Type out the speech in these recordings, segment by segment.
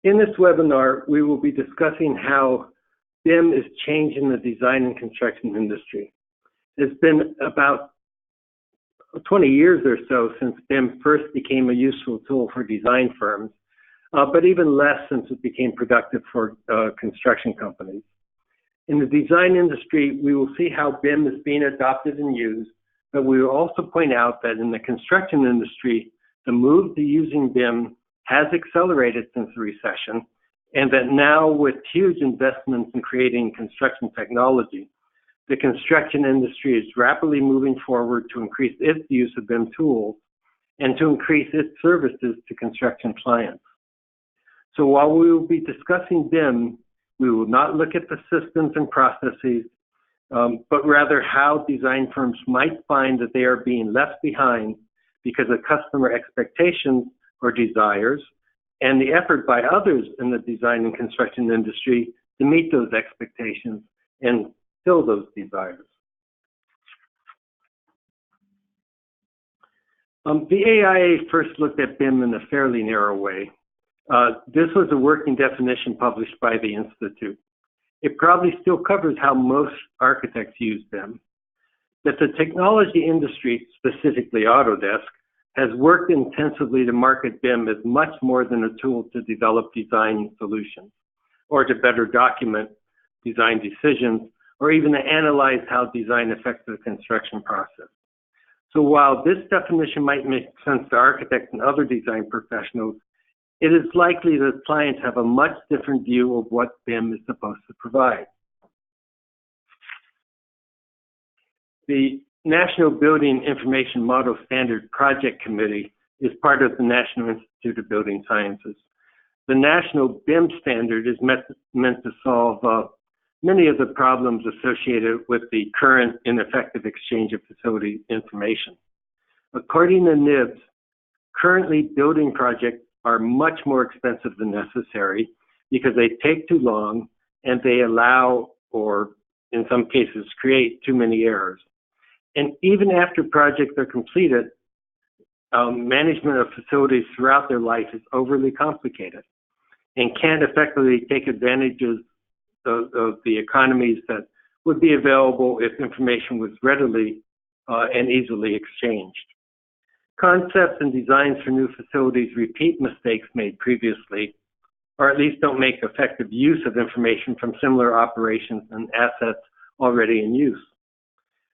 In this webinar, we will be discussing how BIM is changing the design and construction industry. It's been about 20 years or so since BIM first became a useful tool for design firms, but even less since it became productive for construction companies. In the design industry, we will see how BIM is being adopted and used, but we will also point out that in the construction industry, the move to using BIM has accelerated since the recession, and that now with huge investments in creating construction technology, the construction industry is rapidly moving forward to increase its use of BIM tools and to increase its services to construction clients. So while we will be discussing BIM, we will not look at the systems and processes, but rather how design firms might find that they are being left behind because of customer expectations or desires, and the effort by others in the design and construction industry to meet those expectations and fill those desires. The AIA first looked at BIM in a fairly narrow way. This was a working definition published by the Institute. It probably still covers how most architects use BIM. That the technology industry, specifically Autodesk, has worked intensively to market BIM as much more than a tool to develop design solutions, or to better document design decisions, or even to analyze how design affects the construction process. So while this definition might make sense to architects and other design professionals, it is likely that clients have a much different view of what BIM is supposed to provide. The National Building Information Model Standard Project Committee is part of the National Institute of Building Sciences. The National BIM standard is meant to solve many of the problems associated with the current ineffective exchange of facility information. According to NIBS, currently building projects are much more expensive than necessary because they take too long and they allow, or in some cases, create too many errors. And even after projects are completed, management of facilities throughout their life is overly complicated and can't effectively take advantages of the economies that would be available if information was readily and easily exchanged. Concepts and designs for new facilities repeat mistakes made previously, or at least don't make effective use of information from similar operations and assets already in use.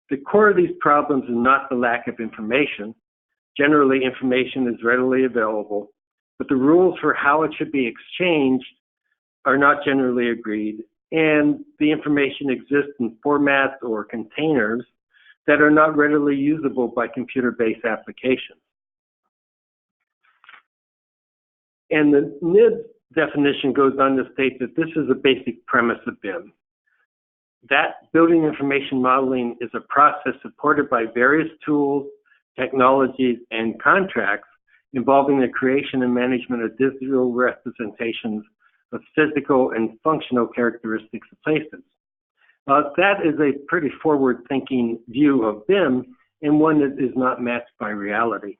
The core of these problems is not the lack of information. Generally, information is readily available, but the rules for how it should be exchanged are not generally agreed, and the information exists in formats or containers that are not readily usable by computer-based applications. And the NIBS definition goes on to state that this is a basic premise of BIM. That building information modeling is a process supported by various tools, technologies, and contracts involving the creation and management of digital representations of physical and functional characteristics of places. That is a pretty forward-thinking view of BIM, and one that is not matched by reality.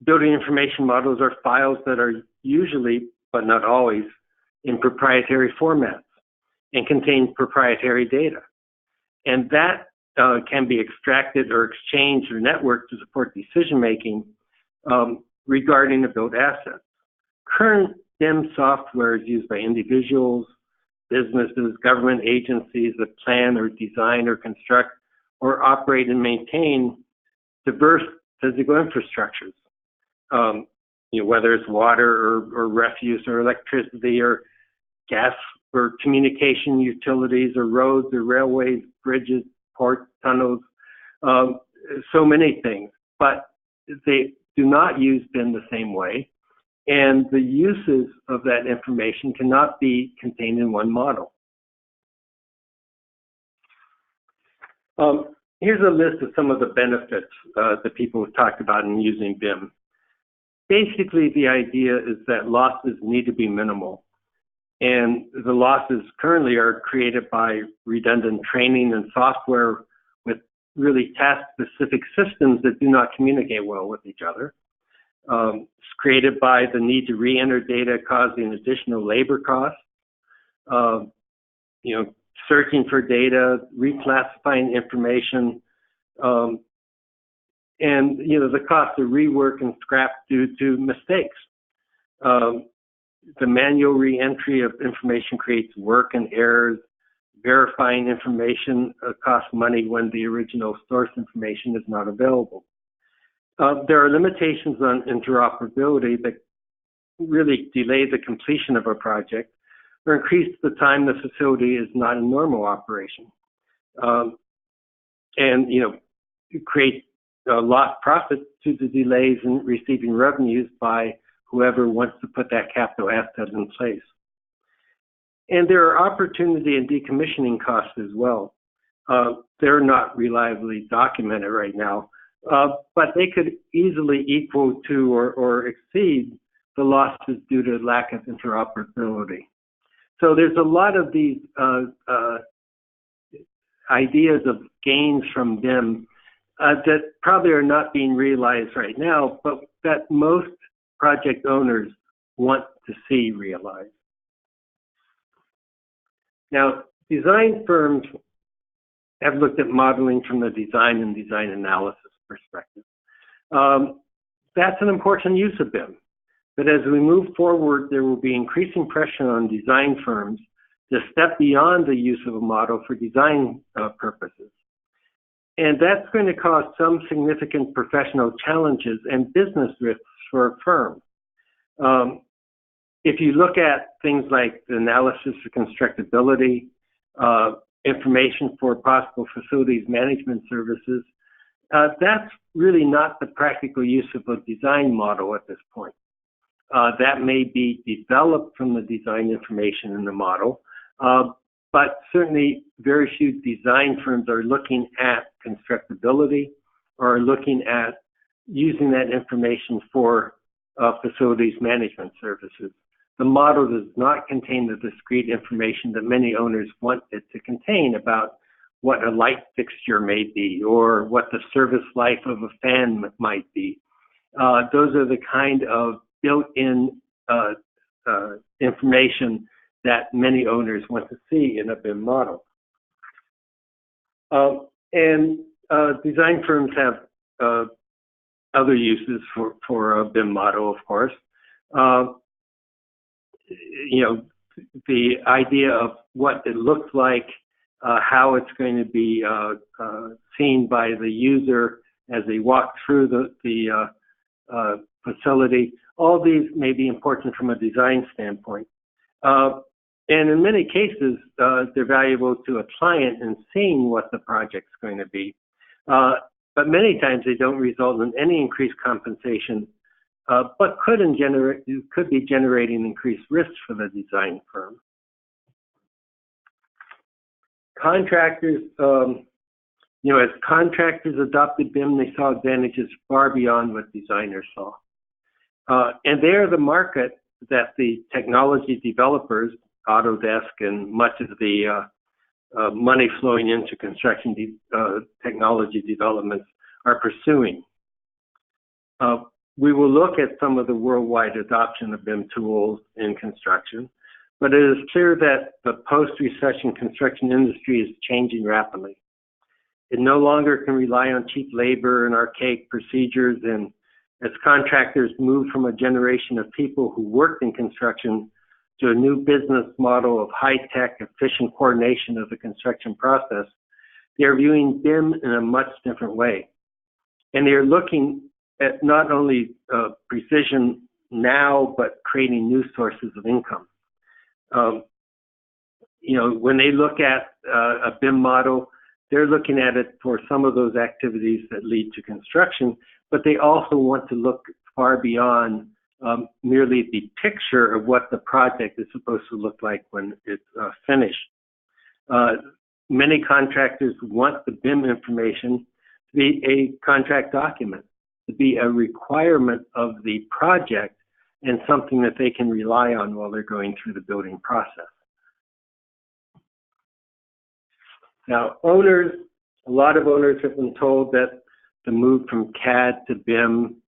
Building information models are files that are usually, but not always, in proprietary formats and contain proprietary data. And that can be extracted or exchanged or networked to support decision-making regarding the built assets. Current BIM software is used by individuals, businesses, government agencies that plan or design or construct or operate and maintain diverse physical infrastructures, whether it's water or refuse or electricity or gas or communication utilities or roads or railways, bridges, ports, tunnels, so many things. But they do not use BIM the same way, and the uses of that information cannot be contained in one model. Here's a list of some of the benefits that people have talked about in using BIM. Basically, the idea is that losses need to be minimal. And the losses currently are created by redundant training and software with really task-specific systems that do not communicate well with each other. It's created by the need to re-enter data, causing additional labor costs. Searching for data, reclassifying information, and the cost of rework and scrap due to mistakes. The manual re-entry of information creates work and errors. Verifying information costs money when the original source information is not available. There are limitations on interoperability that really delay the completion of a project or increase the time the facility is not in normal operation. Create lost profits due to delays in receiving revenues by whoever wants to put that capital asset in place. And there are opportunity and decommissioning costs as well. They're not reliably documented right now, but they could easily equal to or exceed the losses due to lack of interoperability. So there's a lot of these ideas of gains from BIM that probably are not being realized right now, but that most project owners want to see realized. Now, design firms have looked at modeling from the design and design analysis perspective. That's an important use of BIM. But as we move forward, there will be increasing pressure on design firms to step beyond the use of a model for design purposes. And that's going to cause some significant professional challenges and business risks for a firm. If you look at things like the analysis of constructability, information for possible facilities management services, that's really not the practical use of a design model at this point. That may be developed from the design information in the model, but certainly very few design firms are looking at constructability or are looking at using that information for facilities management services. The model does not contain the discrete information that many owners want it to contain about what a light fixture may be or what the service life of a fan might be. Those are the kind of built-in information that many owners want to see in a BIM model. Design firms have other uses for a BIM model, of course. The idea of what it looks like, how it's going to be seen by the user as they walk through the facility. All these may be important from a design standpoint. And in many cases, they're valuable to a client in seeing what the project's going to be. But many times they don't result in any increased compensation, but could be generating increased risks for the design firm. Contractors, as contractors adopted BIM, they saw advantages far beyond what designers saw. And they're the market that the technology developers, Autodesk, and much of the money flowing into construction technology developments are pursuing. We will look at some of the worldwide adoption of BIM tools in construction, but it is clear that the post-recession construction industry is changing rapidly. It no longer can rely on cheap labor and archaic procedures, and as contractors move from a generation of people who worked in construction to a new business model of high-tech, efficient coordination of the construction process, they are viewing BIM in a much different way. And they are looking at not only precision now, but creating new sources of income. When they look at a BIM model, they're looking at it for some of those activities that lead to construction, but they also want to look far beyond merely the picture of what the project is supposed to look like when it's finished. Many contractors want the BIM information to be a contract document, to be a requirement of the project and something that they can rely on while they're going through the building process. Now, a lot of owners have been told that the move from CAD to BIM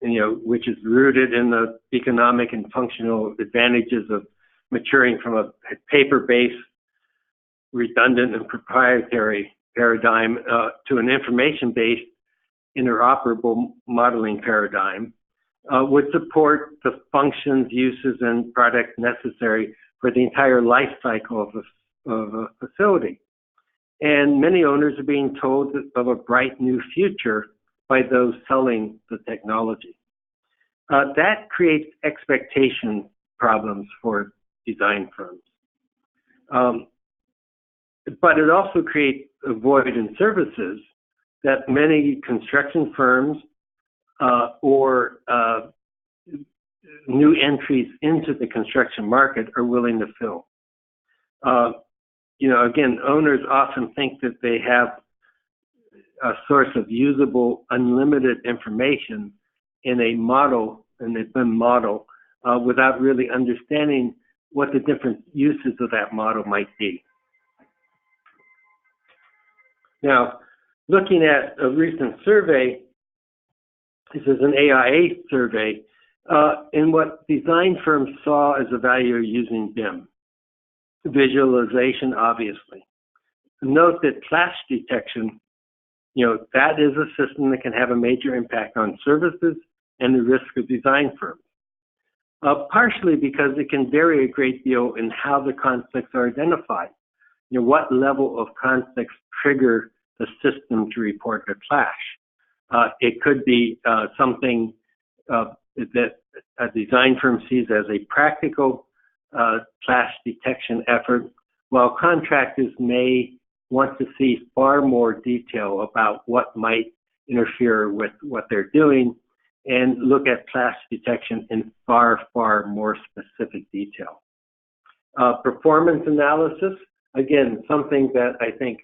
which is rooted in the economic and functional advantages of maturing from a paper-based, redundant, and proprietary paradigm to an information-based, interoperable modeling paradigm, would support the functions, uses, and products necessary for the entire life cycle of a facility. And many owners are being told of a bright new future by those selling the technology. That creates expectation problems for design firms. But it also creates a void in services that many construction firms or new entries into the construction market are willing to fill. Again, owners often think that they have a source of usable, unlimited information in a model, in a BIM model, without really understanding what the different uses of that model might be. Now, looking at a recent survey, this is an AIA survey, in what design firms saw as a value of using BIM. Visualization, obviously. Note that clash detection, that is a system that can have a major impact on services and the risk of design firms. Partially because it can vary a great deal in how the conflicts are identified. What level of conflicts trigger the system to report a clash. It could be something that a design firm sees as a practical clash detection effort, while contractors may want to see far more detail about what might interfere with what they're doing and look at clash detection in far, far more specific detail. Performance analysis, again, something that I think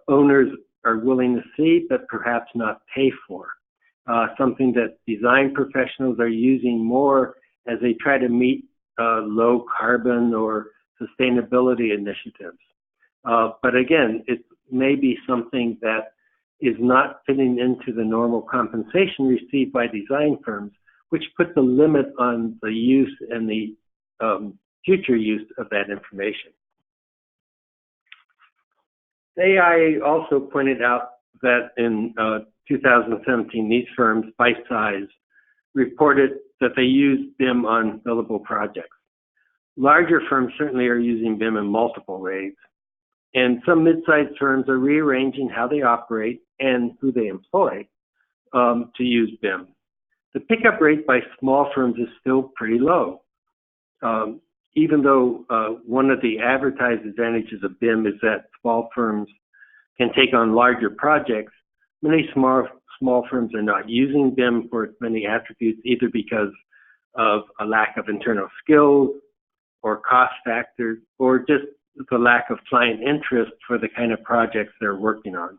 owners are willing to see, but perhaps not pay for. Something that design professionals are using more as they try to meet low carbon or sustainability initiatives. But again, it may be something that is not fitting into the normal compensation received by design firms, which puts a limit on the use and the future use of that information. The AIA also pointed out that in 2017, these firms, by size, reported that they use BIM on billable projects. Larger firms certainly are using BIM in multiple ways, and some mid-sized firms are rearranging how they operate and who they employ to use BIM. The pickup rate by small firms is still pretty low. Even though one of the advertised advantages of BIM is that small firms can take on larger projects, many small firms are not using BIM for its many attributes, either because of a lack of internal skills or cost factors, or just the lack of client interest for the kind of projects they're working on.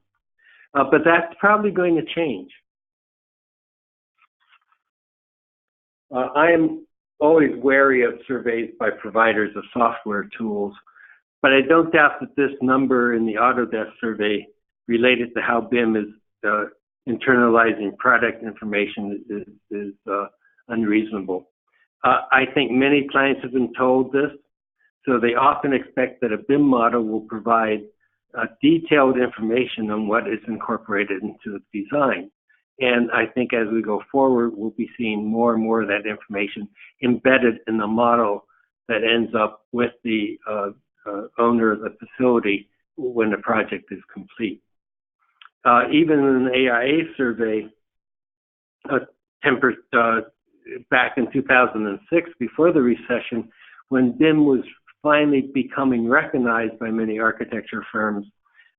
But that's probably going to change. I am always wary of surveys by providers of software tools, but I don't doubt that this number in the Autodesk survey related to how BIM is internalizing product information is unreasonable. I think many clients have been told this, so they often expect that a BIM model will provide detailed information on what is incorporated into the design. And I think as we go forward, we'll be seeing more and more of that information embedded in the model that ends up with the owner of the facility when the project is complete. Even in the AIA survey, back in 2006, before the recession, when BIM was finally becoming recognized by many architecture firms,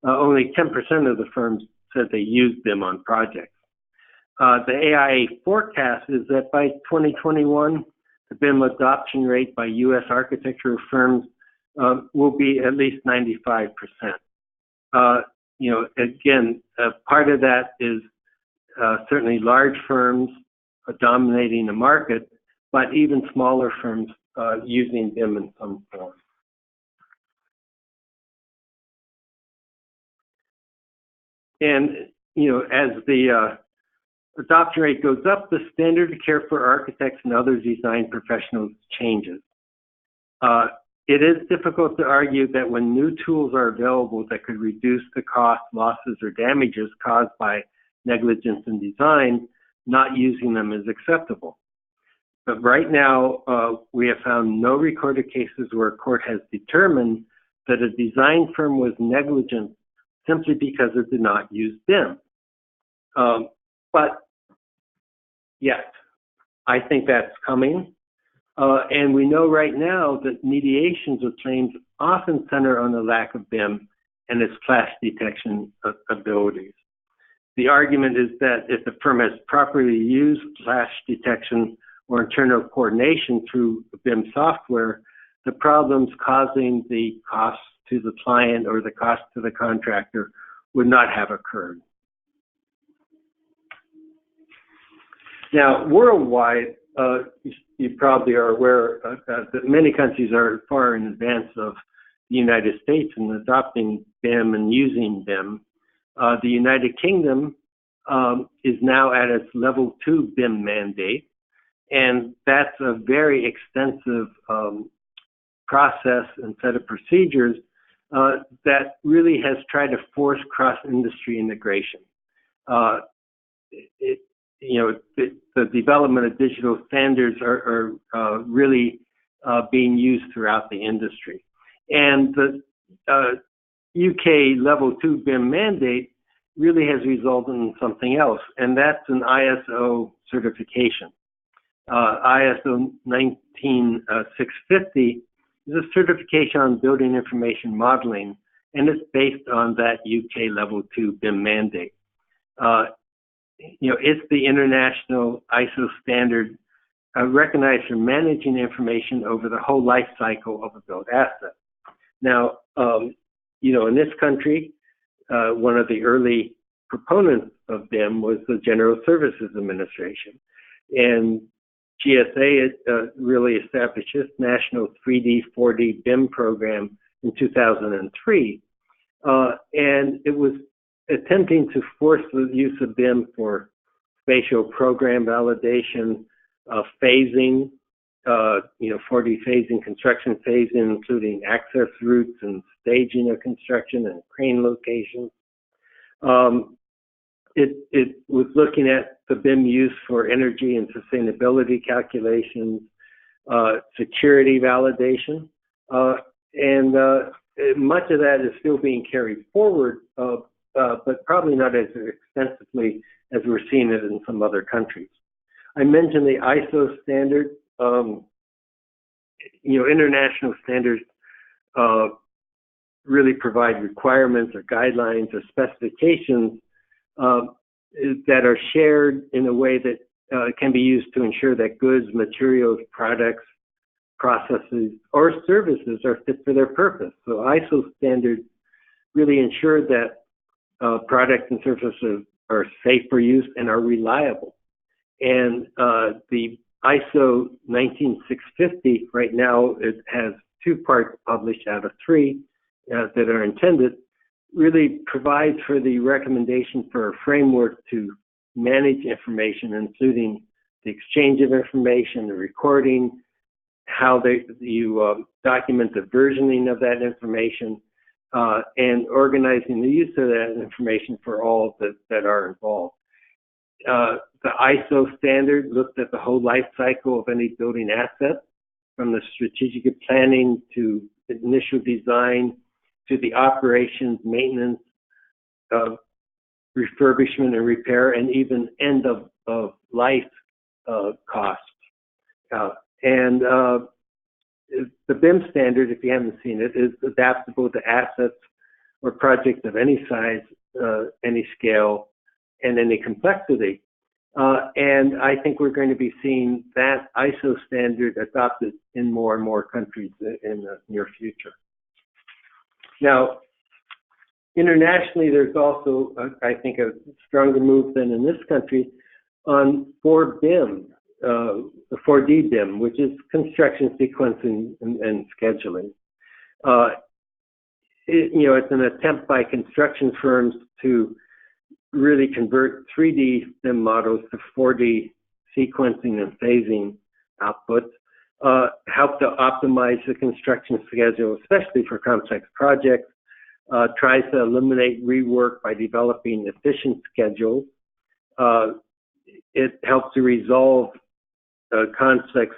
only 10% of the firms said they used BIM on projects. The AIA forecast is that by 2021, the BIM adoption rate by U.S. architecture firms will be at least 95%. Again, part of that is certainly large firms dominating the market, but even smaller firms using BIM in some form. And, as the adoption rate goes up, the standard of care for architects and other design professionals changes. It is difficult to argue that when new tools are available that could reduce the cost, losses, or damages caused by negligence in design, not using them is acceptable. But right now, we have found no recorded cases where a court has determined that a design firm was negligent simply because it did not use BIM. But yes, I think that's coming. And we know right now that mediations of claims often center on the lack of BIM and its clash detection abilities. The argument is that if the firm has properly used clash detection or internal coordination through BIM software, the problems causing the cost to the client or the cost to the contractor would not have occurred. Now, worldwide, you probably are aware that many countries are far in advance of the United States in adopting BIM and using BIM. The United Kingdom is now at its level 2 BIM mandate, and that's a very extensive process and set of procedures that really has tried to force cross-industry integration. The development of digital standards are really being used throughout the industry. And the UK level 2 BIM mandate really has resulted in something else, and that's an ISO certification. ISO 19650 is a certification on building information modeling, and it's based on that UK level 2 BIM mandate. It's the international ISO standard recognized for managing information over the whole life cycle of a built asset. Now, in this country, one of the early proponents of BIM was the General Services Administration. And GSA really established this national 3D, 4D BIM program in 2003. And it was attempting to force the use of BIM for spatial program validation, phasing, 4D phasing, construction phasing, including access routes and staging of construction and crane locations. It was looking at the BIM use for energy and sustainability calculations, security validation, and much of that is still being carried forward, but probably not as extensively as we're seeing it in some other countries. I mentioned the ISO standard. International standards really provide requirements or guidelines or specifications that are shared in a way that can be used to ensure that goods, materials, products, processes, or services are fit for their purpose. So ISO standards really ensure that products and services are safe for use and are reliable. And the ISO 19650 right now, it has 2 parts published out of 3 that are intended, really provides for the recommendation for a framework to manage information, including the exchange of information, the recording, how you document the versioning of that information, and organizing the use of that information for all that are involved. The ISO standard looked at the whole life cycle of any building asset, from the strategic planning to initial design to the operations, maintenance, refurbishment and repair, and even end of life costs. And the BIM standard, if you haven't seen it, is adaptable to assets or projects of any size, any scale, and any complexity. And I think we're going to be seeing that ISO standard adopted in more and more countries in the near future. Now, internationally, there's also, I think, a stronger move than in this country on 4BIM, the 4D BIM, which is construction sequencing and scheduling. It's an attempt by construction firms to really convert 3D BIM models to 4D sequencing and phasing outputs, help to optimize the construction schedule, especially for complex projects, tries to eliminate rework by developing efficient schedules. It helps to resolve conflicts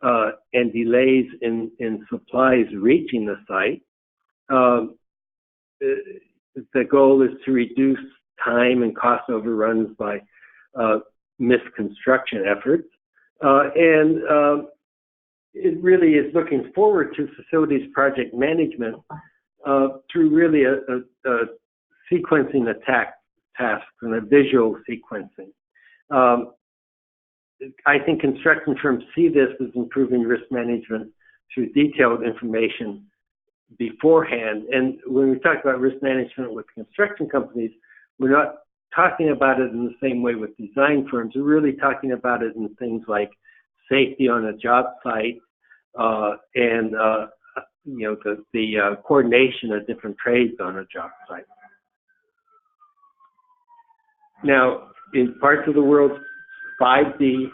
and delays in supplies reaching the site. The goal is to reduce time and cost overruns by missed construction efforts. And it really is looking forward to facilities project management through really a sequencing attack task and a visual sequencing. I think construction firms see this as improving risk management through detailed information beforehand. And when we talk about risk management with construction companies, we're not talking about it in the same way with design firms. We're really talking about it in things like safety on a job site and the coordination of different trades on a job site. Now, in parts of the world, 5D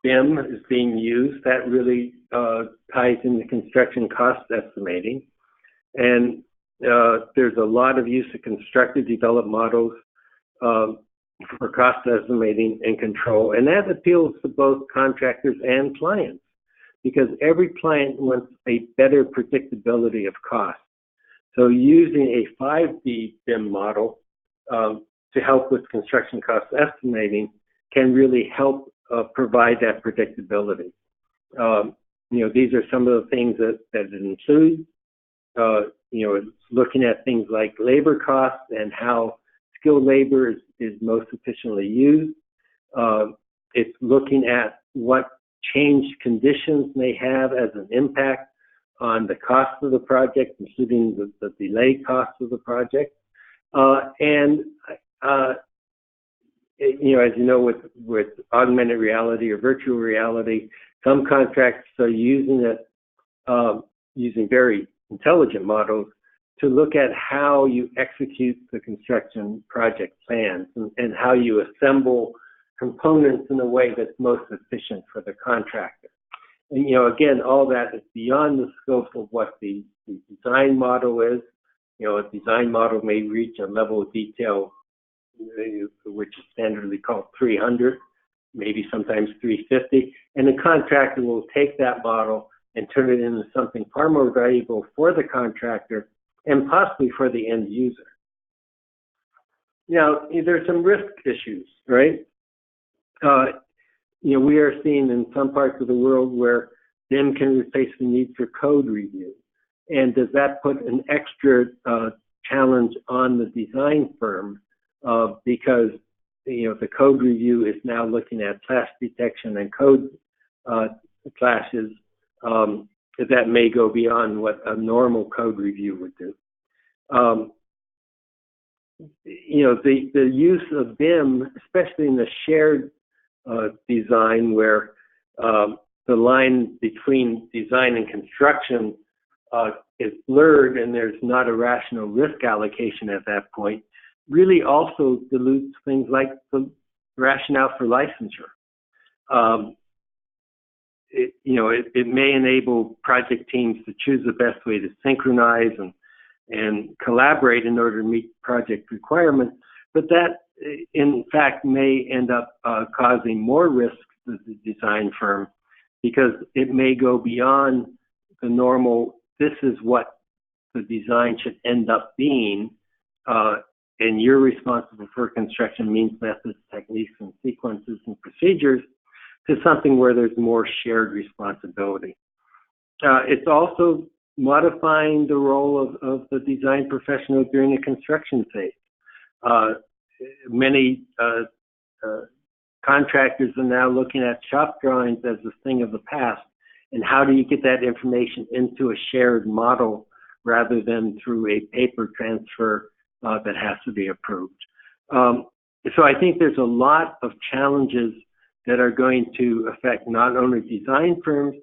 BIM is being used. That really ties into construction cost estimating. And there's a lot of use of constructed developed models for cost estimating and control. And that appeals to both contractors and clients because every client wants a better predictability of cost. So using a 5D BIM model to help with construction cost estimating can really help provide that predictability. These are some of the things that it includes. It's looking at things like labor costs and how skilled labor is most efficiently used. It's looking at what changed conditions may have as an impact on the cost of the project, including the delay costs of the project. As you know, with augmented reality or virtual reality, some contractors are using it, using very intelligent models to look at how you execute the construction project plans and how you assemble components in a way that's most efficient for the contractor. And, again, all that is beyond the scope of what the design model is. A design model may reach a level of detail which is standardly called 300, maybe sometimes 350, and the contractor will take that model and turn it into something far more valuable for the contractor and possibly for the end user. Now, there's some risk issues, right? We are seeing in some parts of the world where BIM can replace the need for code review. And does that put an extra challenge on the design firm because the code review is now looking at clash detection and code clashes that may go beyond what a normal code review would do. The use of BIM, especially in the shared design where the line between design and construction is blurred and there's not a rational risk allocation at that point, really also dilutes things like the rationale for licensure. It may enable project teams to choose the best way to synchronize and collaborate in order to meet project requirements, but that in fact may end up causing more risk to the design firm because it may go beyond the normal, this is what the design should end up being, and you're responsible for construction means, methods, techniques, and sequences and procedures, to something where there's more shared responsibility. It's also modifying the role of the design professional during the construction phase. Many contractors are now looking at shop drawings as a thing of the past, and how do you get that information into a shared model rather than through a paper transfer that has to be approved. So I think there's a lot of challenges that are going to affect not only design firms,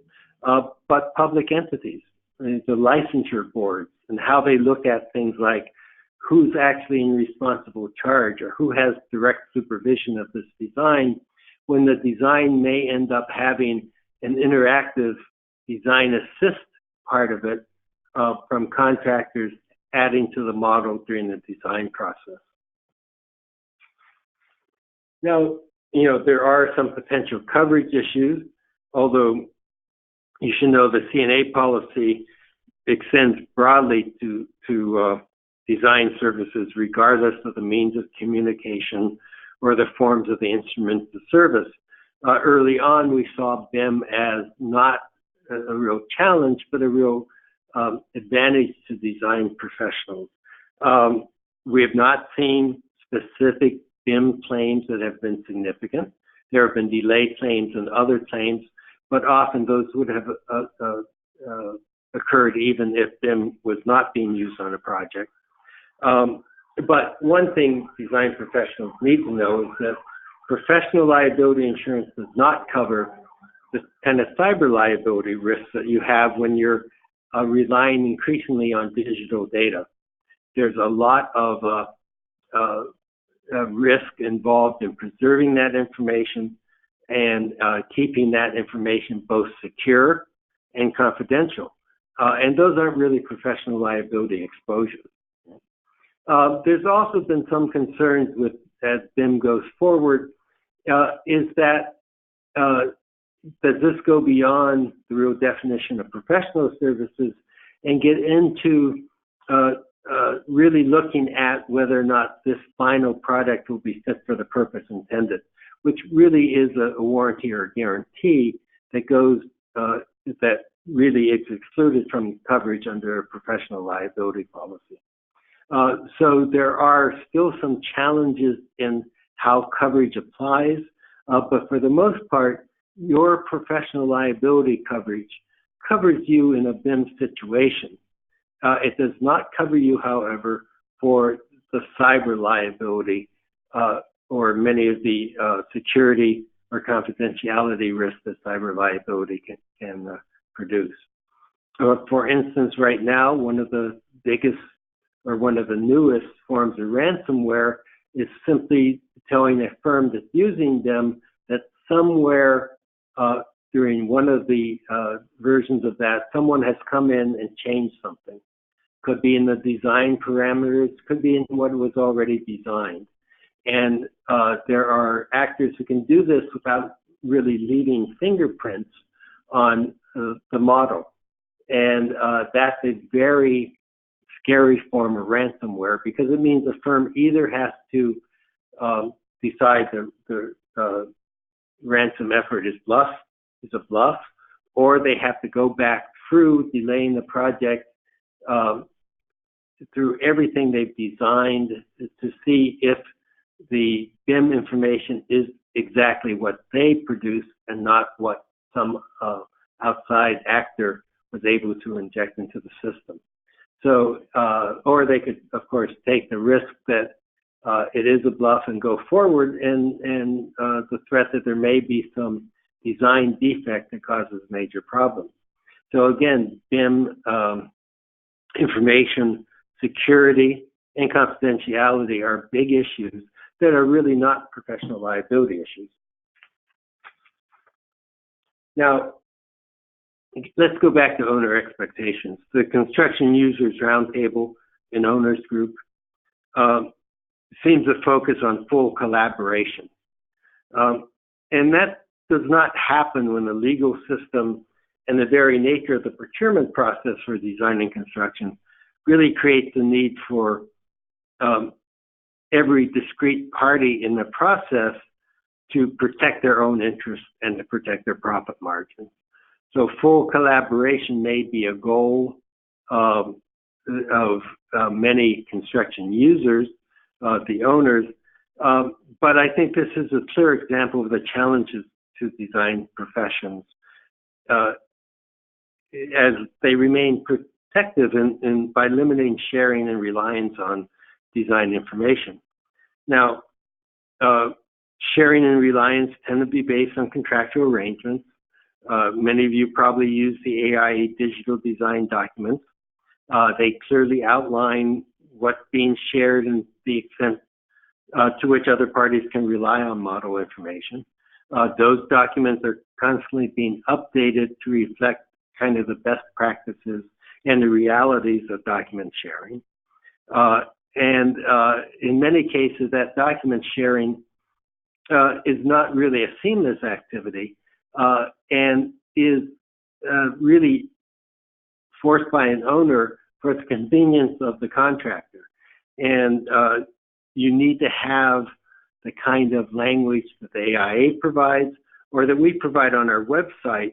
but public entities, the licensure boards, and how they look at things like who's actually in responsible charge or who has direct supervision of this design, when the design may end up having an interactive design assist part of it from contractors adding to the model during the design process. Now, there are some potential coverage issues, although you should know the CNA policy extends broadly to design services regardless of the means of communication or the forms of the instruments of service. Early on, we saw BIM as not a real challenge, but a real advantage to design professionals. We have not seen specific BIM claims that have been significant. There have been delay claims and other claims, but often those would have occurred even if BIM was not being used on a project. But one thing design professionals need to know is that professional liability insurance does not cover the kind of cyber liability risks that you have when you're relying increasingly on digital data. There's a lot of risk involved in preserving that information and keeping that information both secure and confidential. And those aren't really professional liability exposures. There's also been some concerns with, as BIM goes forward, is that does this go beyond the real definition of professional services and get into really looking at whether or not this final product will be fit for the purpose intended, which really is a warranty or a guarantee that goes, that really is excluded from coverage under a professional liability policy. So there are still some challenges in how coverage applies, but for the most part, your professional liability coverage covers you in a BIM situation. It does not cover you, however, for the cyber liability or many of the security or confidentiality risks that cyber liability can produce. For instance, right now, one of the biggest or one of the newest forms of ransomware is simply telling a firm that's using them that somewhere during one of the versions of that, someone has come in and changed something. Could be in the design parameters, could be in what was already designed. And there are actors who can do this without really leaving fingerprints on the model. And that's a very scary form of ransomware because it means the firm either has to decide the ransom effort is a bluff, or they have to go back through delaying the project through everything they've designed to see if the BIM information is exactly what they produce and not what some outside actor was able to inject into the system. So, or they could, of course, take the risk that it is a bluff and go forward and the threat that there may be some design defect that causes major problems. So again, BIM information security and confidentiality are big issues that are really not professional liability issues. Now, let's go back to owner expectations. The Construction Users Roundtable and Owners Group seems to focus on full collaboration. And that does not happen when the legal system and the very nature of the procurement process for design and construction really creates the need for every discrete party in the process to protect their own interests and to protect their profit margins. So full collaboration may be a goal of many construction users, the owners, but I think this is a clear example of the challenges to design professions as they remain protective by limiting sharing and reliance on design information. Now, sharing and reliance tend to be based on contractual arrangements. Many of you probably use the AIA digital design documents. They clearly outline what's being shared and the extent to which other parties can rely on model information. Those documents are constantly being updated to reflect kind of the best practices and the realities of document sharing. And in many cases, that document sharing is not really a seamless activity and is really forced by an owner for the convenience of the contractor. And you need to have the kind of language that the AIA provides or that we provide on our website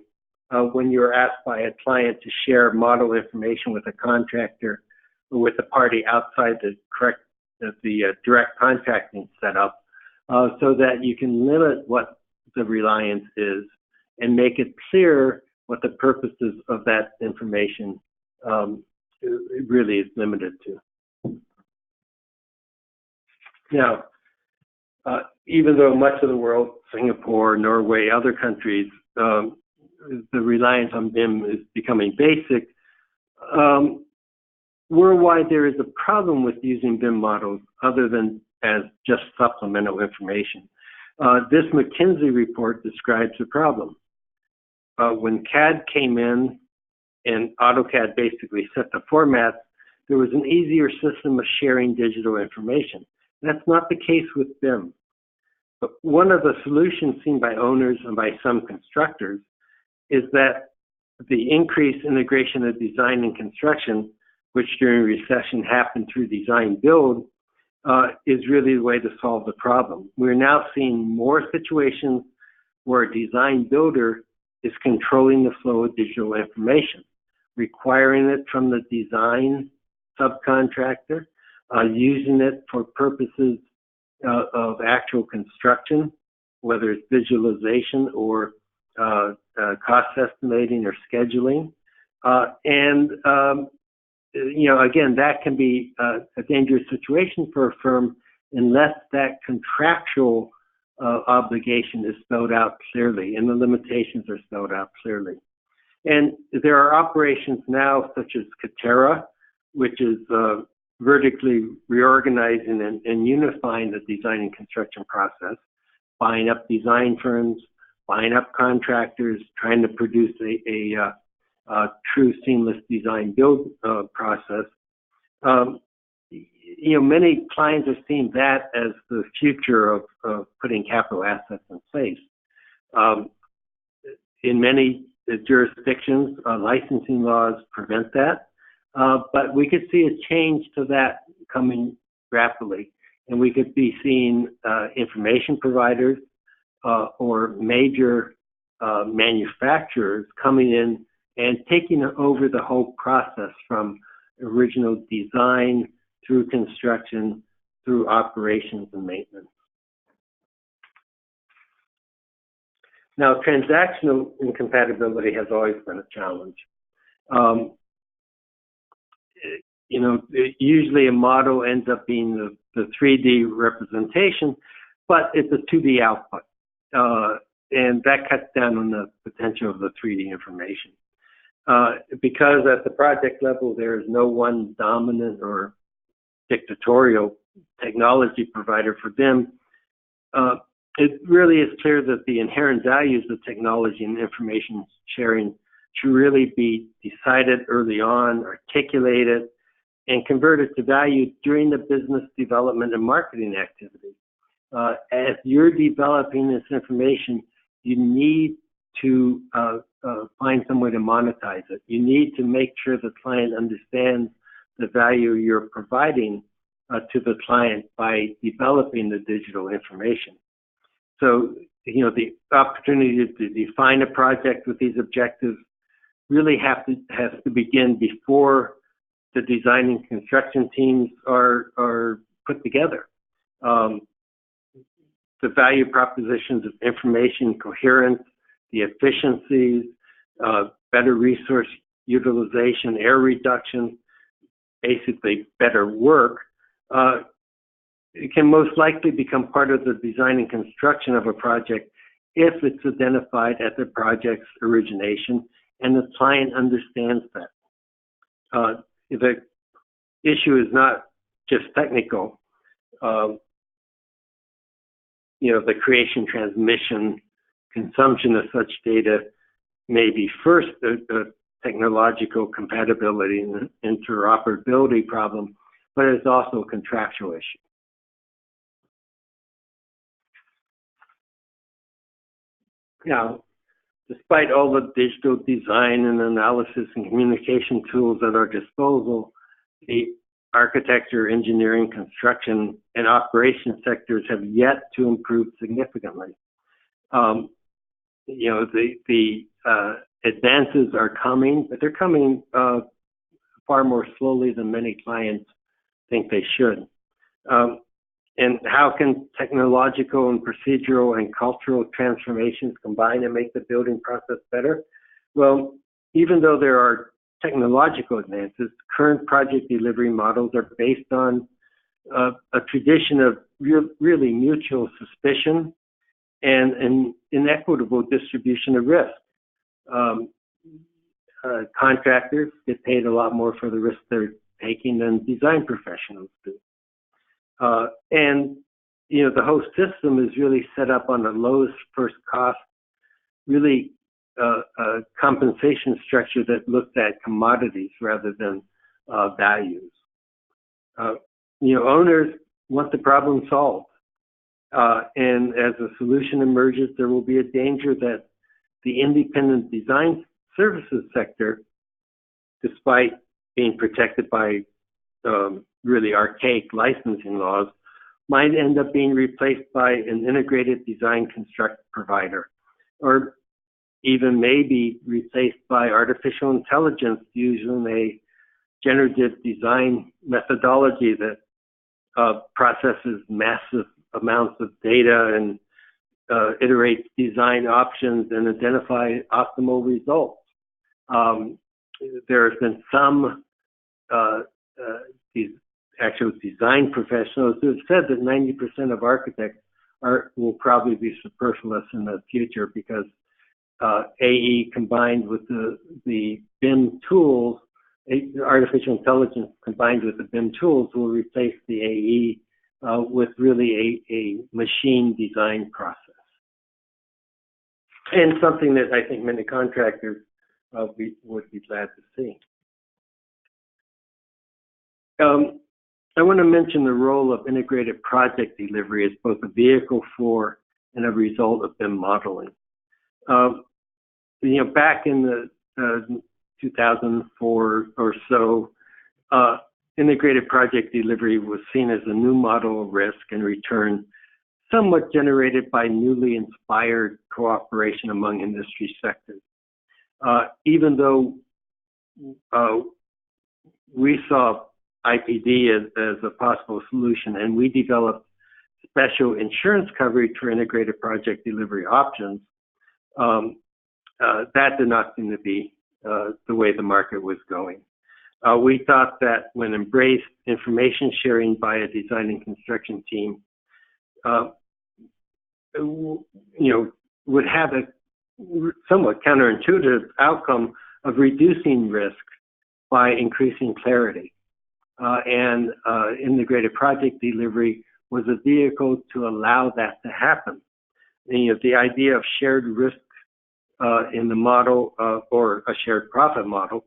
when you're asked by a client to share model information with a contractor or with a party outside the direct contracting setup, so that you can limit what the reliance is and make it clear what the purposes of that information really is limited to. Now, even though much of the world, Singapore, Norway, other countries, the reliance on BIM is becoming basic, worldwide there is a problem with using BIM models other than as just supplemental information. This McKinsey report describes the problem. When CAD came in and AutoCAD basically set the formats, there was an easier system of sharing digital information. That's not the case with BIM. But one of the solutions seen by owners and by some constructors is that the increased integration of design and construction, which during recession happened through design build, is really the way to solve the problem. We're now seeing more situations where a design builder is controlling the flow of digital information, requiring it from the design subcontractor, using it for purposes of actual construction, whether it's visualization or cost estimating or scheduling. You know, again, that can be a dangerous situation for a firm unless that contractual obligation is spelled out clearly and the limitations are spelled out clearly. And there are operations now such as Katera, which is vertically reorganizing and unifying the design and construction process, buying up design firms, buying up contractors, trying to produce a true seamless design build process. You know, many clients are seeing that as the future of putting capital assets in place. In many jurisdictions, licensing laws prevent that, but we could see a change to that coming rapidly, and we could be seeing information providers or major manufacturers coming in and taking over the whole process from original design through construction, through operations and maintenance. Now, transactional incompatibility has always been a challenge. You know, usually a model ends up being the 3D representation, but it's a 2D output. And that cuts down on the potential of the 3D information. Because at the project level, there is no one dominant or dictatorial technology provider for BIM, it really is clear that the inherent values of technology and information sharing should really be decided early on, articulated, and converted to value during the business development and marketing activity. As you're developing this information, you need to find some way to monetize it. You need to make sure the client understands the value you're providing to the client by developing the digital information. So, you know, the opportunity to define a project with these objectives really has to begin before the design and construction teams are put together. The value propositions of information coherence, the efficiencies, better resource utilization, error reduction, basically better work, it can most likely become part of the design and construction of a project if it's identified at the project's origination and the client understands that. The issue is not just technical. The creation, transmission, consumption of such data may be first a technological compatibility and interoperability problem, but it's also a contractual issue. Now, despite all the digital design and analysis and communication tools at our disposal, the architecture, engineering, construction, and operation sectors have yet to improve significantly. The advances are coming, but they're coming far more slowly than many clients think they should. And how can technological and procedural and cultural transformations combine and make the building process better? Well, even though there are technological advances, current project delivery models are based on a tradition of really mutual suspicion and an inequitable distribution of risk. Contractors get paid a lot more for the risk they're taking than design professionals do. And the whole system is really set up on the lowest first cost, really a compensation structure that looks at commodities rather than values. Owners want the problem solved. And as a solution emerges, there will be a danger that the independent design services sector, despite being protected by really archaic licensing laws, might end up being replaced by an integrated design construct provider, or even maybe replaced by artificial intelligence using a generative design methodology that processes massive amounts of data and iterates design options and identify optimal results. There have been some these actual design professionals who have said that 90% of architects will probably be superfluous in the future because AE combined with the BIM tools, artificial intelligence combined with the BIM tools will replace the AE with really a machine design process. And something that I think many contractors would be glad to see. I want to mention the role of integrated project delivery as both a vehicle for and a result of BIM modeling. Back in the 2004 or so, integrated project delivery was seen as a new model of risk and return, somewhat generated by newly inspired cooperation among industry sectors. Even though we saw IPD as a possible solution, and we developed special insurance coverage for integrated project delivery options, that did not seem to be the way the market was going. We thought that when embraced, information sharing by a design and construction team, would have a somewhat counterintuitive outcome of reducing risk by increasing clarity. And integrated project delivery was a vehicle to allow that to happen. The idea of shared risk in the model or a shared profit model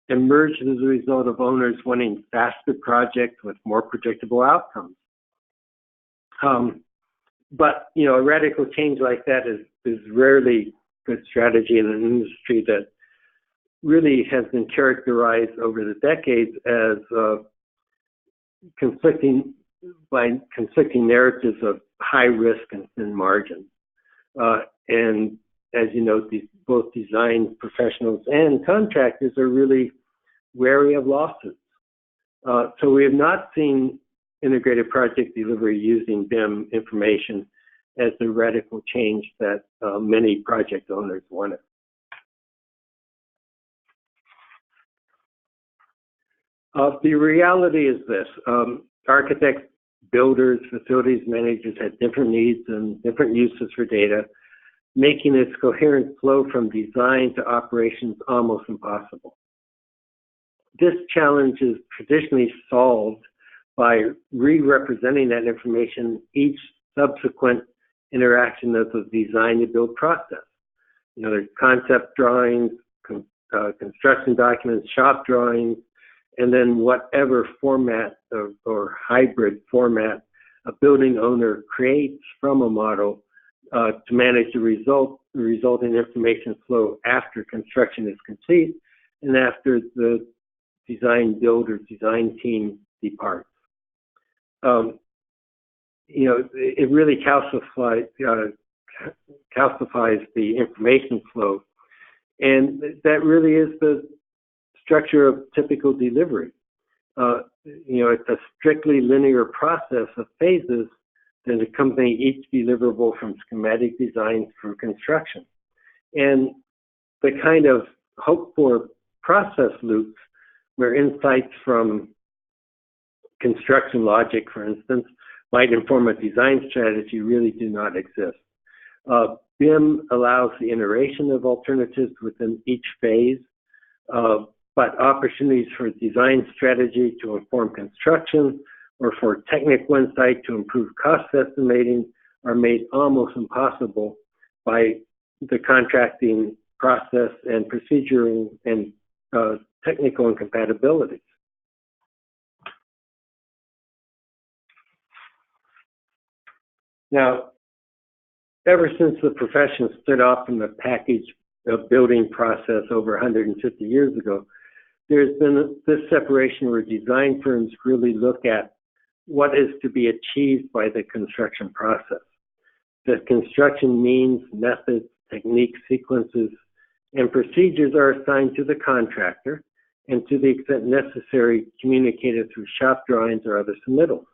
emerged as a result of owners wanting faster projects with more predictable outcomes. But a radical change like that is rarely good strategy in an industry that really has been characterized over the decades as conflicting narratives of high risk and thin margins. And as you know, both design professionals and contractors are really wary of lawsuits. So we have not seen integrated project delivery using BIM information as the radical change that many project owners wanted. The reality is this: architects, builders, facilities managers had different needs and different uses for data, making its coherent flow from design to operations almost impossible. This challenge is traditionally solved by re-representing that information each subsequent interaction of the design to build process. You know, there's concept drawings, construction documents, shop drawings, and then whatever format or hybrid format a building owner creates from a model to manage the resulting information flow after construction is complete and after the design build or design team departs. You know, it really calcifies the information flow, and that really is the structure of typical delivery. You know, it's a strictly linear process of phases that accompany each deliverable from schematic design through construction. And the kind of hoped for process loops where insights from construction logic, for instance, might inform a design strategy really do not exist. BIM allows the iteration of alternatives within each phase, but opportunities for design strategy to inform construction or for technical insight to improve cost estimating are made almost impossible by the contracting process and proceduring and technical incompatibilities. Now, ever since the profession stood off from the package of building process over 150 years ago, there's been this separation where design firms really look at what is to be achieved by the construction process. The construction means, methods, techniques, sequences, and procedures are assigned to the contractor and to the extent necessary communicated through shop drawings or other submittals.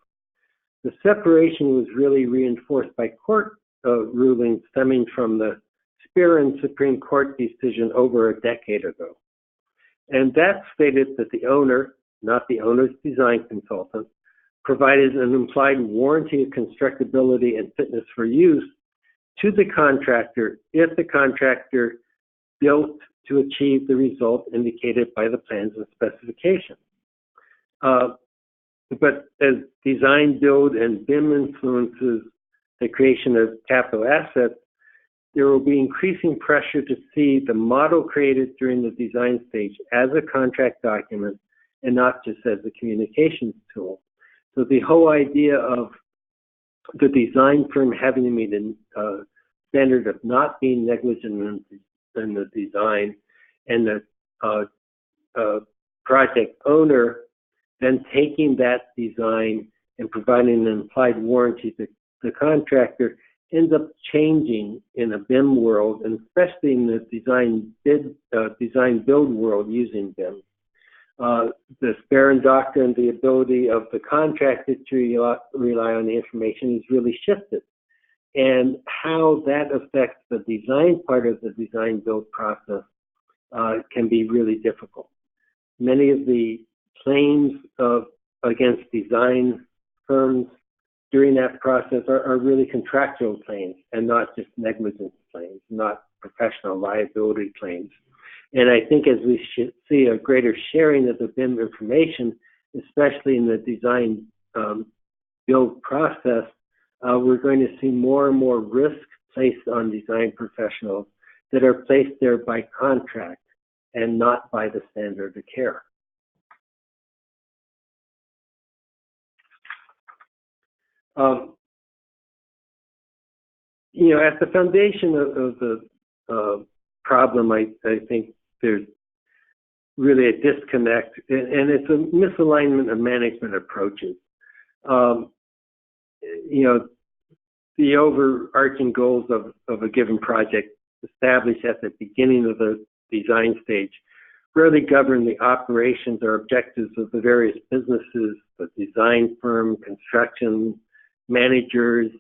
The separation was really reinforced by court rulings stemming from the Spear and Supreme Court decision over a decade ago. And that stated that the owner, not the owner's design consultant, provided an implied warranty of constructability and fitness for use to the contractor if the contractor built to achieve the result indicated by the plans and specifications. But as design, build, and BIM influences the creation of capital assets, there will be increasing pressure to see the model created during the design stage as a contract document and not just as a communications tool. So the whole idea of the design firm having to meet a standard of not being negligent in the design, and the project owner then taking that design and providing an implied warranty to the contractor ends up changing in a BIM world, and especially in the design build world using BIM. The Sparran doctrine, the ability of the contractor to rely on the information is really shifted. And how that affects the design part of the design build process can be really difficult. Many of the claims against design firms during that process are really contractual claims and not just negligence claims, not professional liability claims. And I think as we see a greater sharing of the BIM information, especially in the design build process, we're going to see more and more risk placed on design professionals that are placed there by contract and not by the standard of care. You know, at the foundation of the problem, I think there's really a disconnect, and it's a misalignment of management approaches. You know, the overarching goals of a given project established at the beginning of the design stage really govern the operations or objectives of the various businesses, the design firm, construction managers,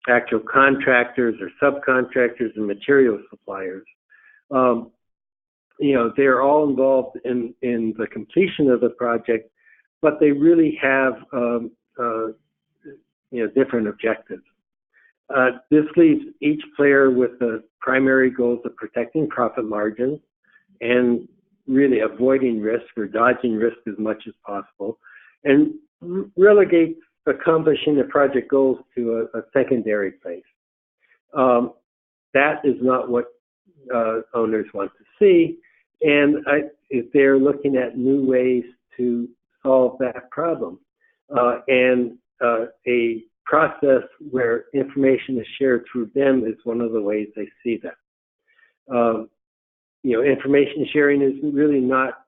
actual contractors or subcontractors, and material suppliers. You know, they're all involved in the completion of the project, but they really have you know, different objectives. This leaves each player with the primary goals of protecting profit margins and really avoiding risk or dodging risk as much as possible, and relegates accomplishing the project goals to a secondary place. That is not what owners want to see, and if they're looking at new ways to solve that problem, and a process where information is shared through BIM is one of the ways they see that. Information sharing is really not,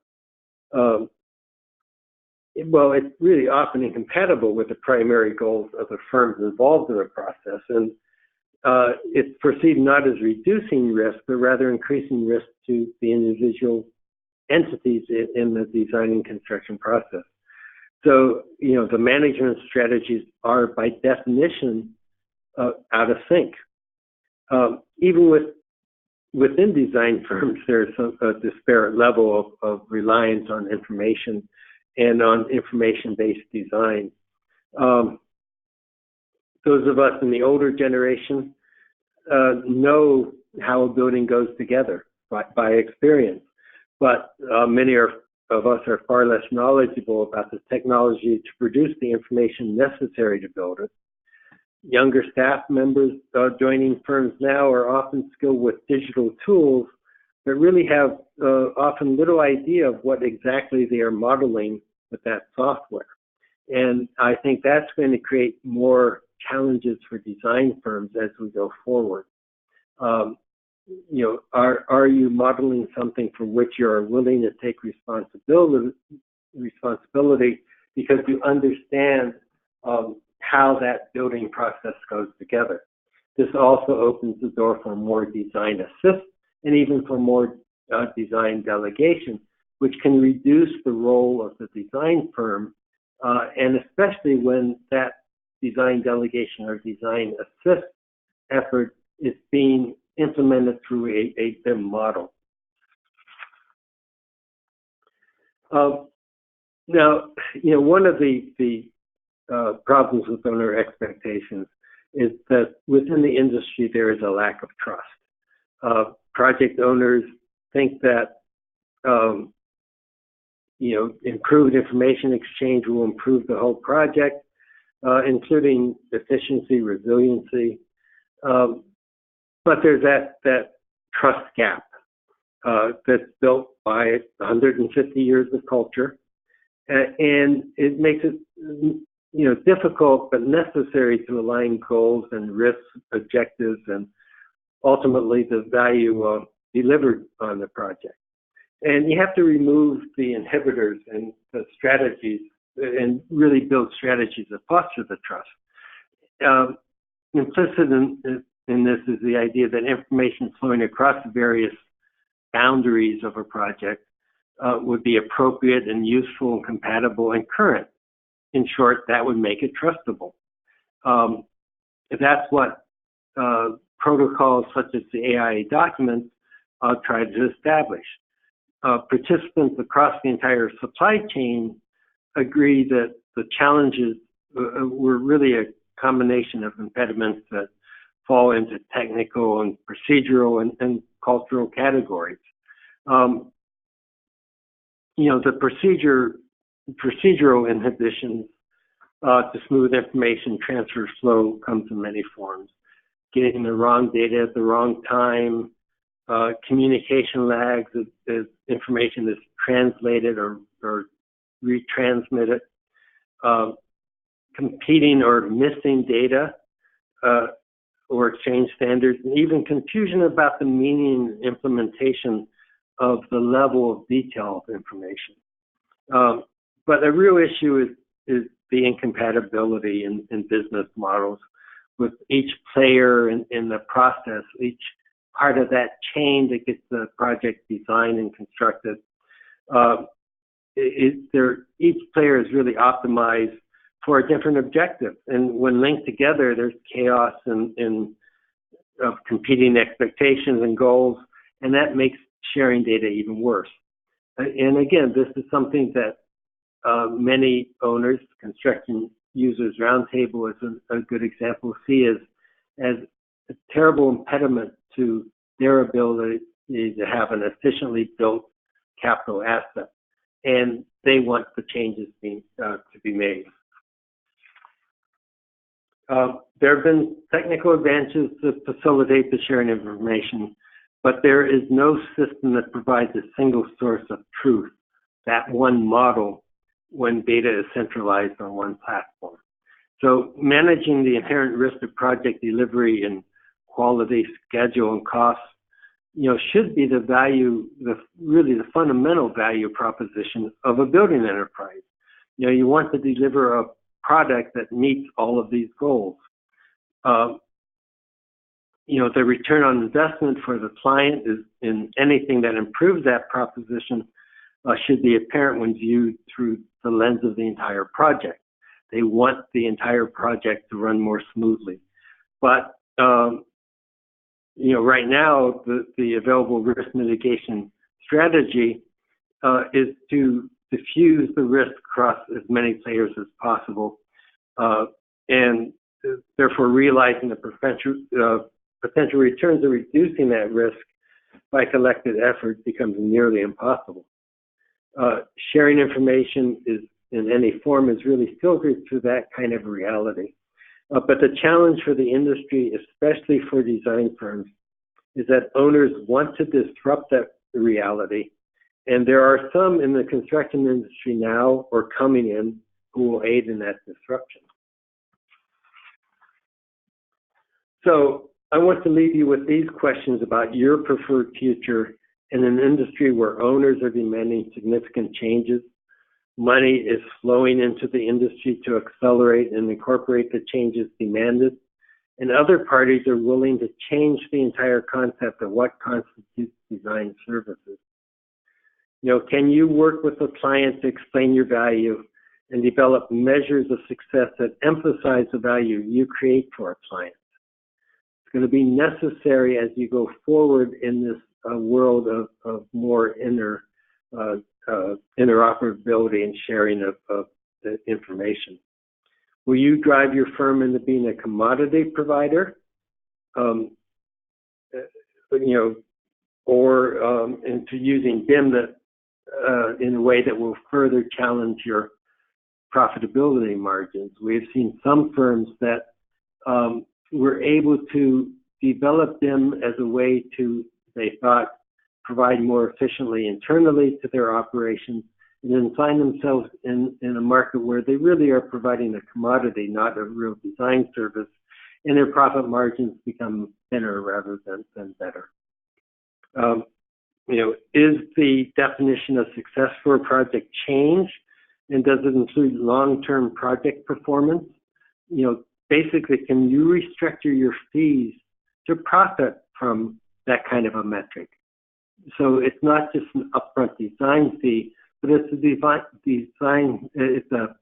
it's really often incompatible with the primary goals of the firms involved in the process, and it's perceived not as reducing risk, but rather increasing risk to the individual entities in the design and construction process. So, the management strategies are by definition out of sync. Even within design firms, there's a disparate level of reliance on information and on information-based design. Those of us in the older generation know how a building goes together by experience, but many of us are far less knowledgeable about the technology to produce the information necessary to build it. Younger staff members joining firms now are often skilled with digital tools, but really have often little idea of what exactly they are modeling with that software. And I think that's going to create more challenges for design firms as we go forward. Are you modeling something for which you are willing to take responsibility because you understand how that building process goes together? This also opens the door for more design assist and even for more design delegation, which can reduce the role of the design firm, and especially when that design delegation or design assist effort is being implemented through a BIM model. Now, one of the problems with owner expectations is that within the industry there is a lack of trust. Project owners think that improved information exchange will improve the whole project, including efficiency, resiliency. But there's that trust gap that's built by 150 years of culture, and it makes it difficult but necessary to align goals and risks, objectives, and ultimately the value delivered on the project. And you have to remove the inhibitors and the strategies and really build strategies that foster the trust. Implicit in this is the idea that information flowing across the various boundaries of a project would be appropriate and useful and compatible and current. In short, that would make it trustable. That's what protocols such as the AI documents try to establish. Participants across the entire supply chain agree that the challenges were really a combination of impediments that fall into technical and procedural and cultural categories. The procedural inhibitions to smooth information transfer flow comes in many forms. Getting the wrong data at the wrong time, communication lags as information is translated or retransmitted, competing or missing data or exchange standards, and even confusion about the meaning and implementation of the level of detail of information. But the real issue is the incompatibility in business models with each player in the process, each part of that chain that gets the project designed and constructed. Each player is really optimized for a different objective, and when linked together, there's chaos of competing expectations and goals, and that makes sharing data even worse. And again, this is something that many owners, construction users roundtable is a good example, see as a terrible impediment to their ability to have an efficiently built capital asset. and they want the changes to be made. There have been technical advances to facilitate the sharing of information, but there is no system that provides a single source of truth, that one model, when data is centralized on one platform. So managing the inherent risk of project delivery and quality, schedule, and cost, should be the value, really the fundamental value proposition of a building enterprise. You want to deliver a product that meets all of these goals. The return on investment for the client is in anything that improves that proposition should be apparent when viewed through the lens of the entire project. They want the entire project to run more smoothly. But, right now, the available risk mitigation strategy is to diffuse the risk across as many players as possible, and therefore realizing the potential returns of reducing that risk by collective effort becomes nearly impossible. Sharing information in any form is really filtered through that kind of reality. But the challenge for the industry, especially for design firms, is that owners want to disrupt that reality. And there are some in the construction industry now or coming in who will aid in that disruption. So I want to leave you with these questions about your preferred future in an industry where owners are demanding significant changes. Money is flowing into the industry to accelerate and incorporate the changes demanded, and other parties are willing to change the entire concept of what constitutes design services. Can you work with the client to explain your value and develop measures of success that emphasize the value you create for a client? It's going to be necessary as you go forward in this world of more interoperability and sharing of the information. Will you drive your firm into being a commodity provider, or into using BIM in a way that will further challenge your profitability margins? We've seen some firms that were able to develop BIM as a way to, they thought, provide more efficiently internally to their operations, and then find themselves in a market where they really are providing a commodity, not a real design service, and their profit margins become thinner rather than better. Is the definition of success for a project change, and does it include long-term project performance? Basically, can you restructure your fees to profit from that kind of a metric? So it's not just an upfront design fee, but it's a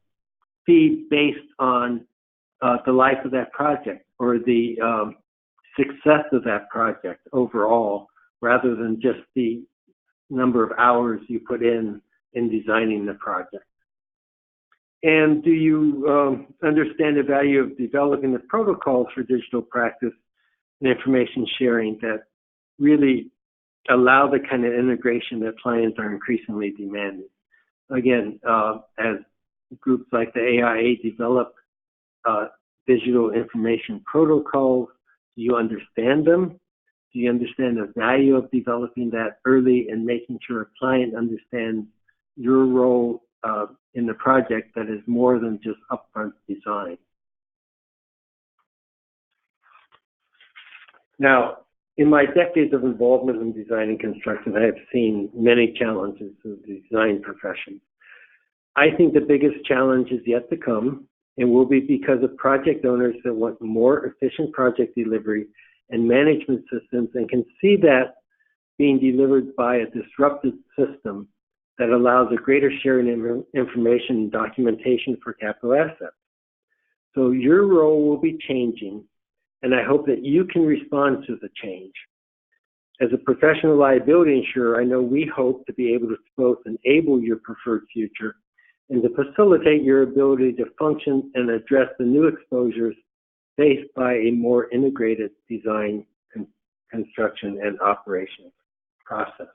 fee based on the life of that project or the success of that project overall, rather than just the number of hours you put in designing the project. And do you understand the value of developing the protocols for digital practice and information sharing that really allow the kind of integration that clients are increasingly demanding? Again, as groups like the AIA develop digital information protocols, do you understand them? Do you understand the value of developing that early and making sure a client understands your role in the project that is more than just upfront design? Now, in my decades of involvement in design and construction, I have seen many challenges of the design profession. I think the biggest challenge is yet to come, and will be because of project owners that want more efficient project delivery and management systems, and can see that being delivered by a disrupted system that allows a greater sharing of information and documentation for capital assets. So your role will be changing, and I hope that you can respond to the change. As a professional liability insurer, I know we hope to be able to both enable your preferred future and to facilitate your ability to function and address the new exposures faced by a more integrated design, construction, and operations process.